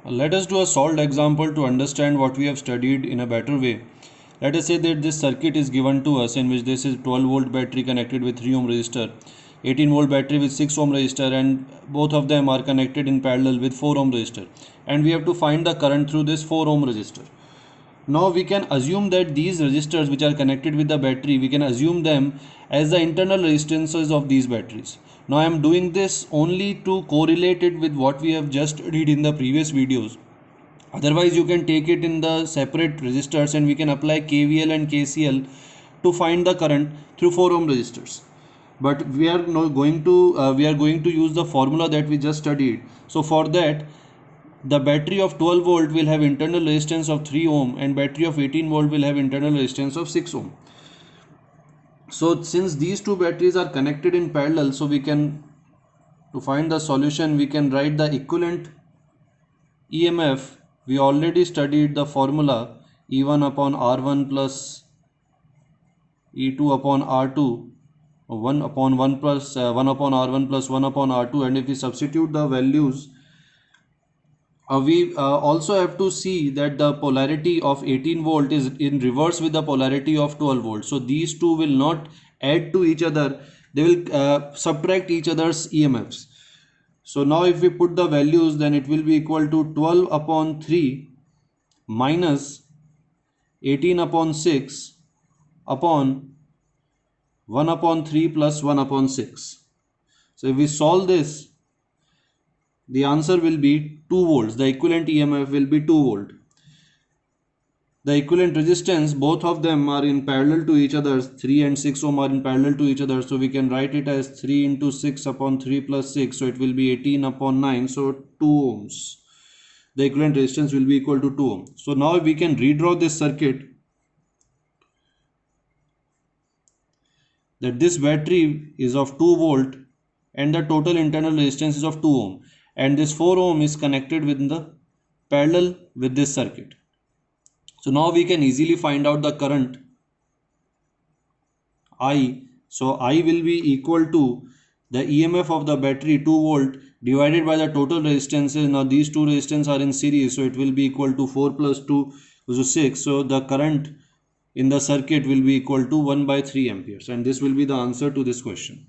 Let us do a solved example to understand what we have studied in a better way. Let us say that this circuit is given to us in which this is 12 volt battery connected with 3 ohm resistor, 18 volt battery with 6 ohm resistor, and both of them are connected in parallel with 4 ohm resistor, and we have to find the current through this 4 ohm resistor. Now we can assume that these resistors which are connected with the battery, we can assume them as the internal resistances of these batteries. Now I am doing this only to correlate it with what we have just read in the previous videos. Otherwise you can take it in the separate resistors and we can apply KVL and KCL to find the current through 4 ohm resistors. But we are now going to use the formula that we just studied. So for that, the battery of 12 volt will have internal resistance of 3 ohm and battery of 18 volt will have internal resistance of 6 ohm. So since these two batteries are connected in parallel, so we can, to find the solution, we can write the equivalent EMF. We already studied the formula E1 upon R1 plus E2 upon R2, 1 upon 1 plus 1 upon R1 plus 1 upon R2, and if we substitute the values, we also have to see that the polarity of 18 volt is in reverse with the polarity of 12 volt. So these two will not add to each other, they will subtract each other's EMFs. So now if we put the values, then it will be equal to 12 upon 3 minus 18 upon 6 upon 1 upon 3 plus 1 upon 6. So if we solve this, the answer will be 2 volts. The equivalent EMF will be 2 volt. The equivalent resistance, both of them are in parallel to each other. 3 and 6 ohm are in parallel to each other. So we can write it as 3 into 6 upon 3 plus 6. So it will be 18 upon 9. So 2 ohms. The equivalent resistance will be equal to 2 ohms. So now we can redraw this circuit, that this battery is of 2 volt and the total internal resistance is of 2 ohm, and this 4 ohm is connected with the parallel with this circuit. So now we can easily find out the current I. So I will be equal to the EMF of the battery 2 volt divided by the total resistances. Now these two resistance are in series, so it will be equal to 4 plus 2 is 6. So the current in the circuit will be equal to 1 by 3 amperes, and this will be the answer to this question.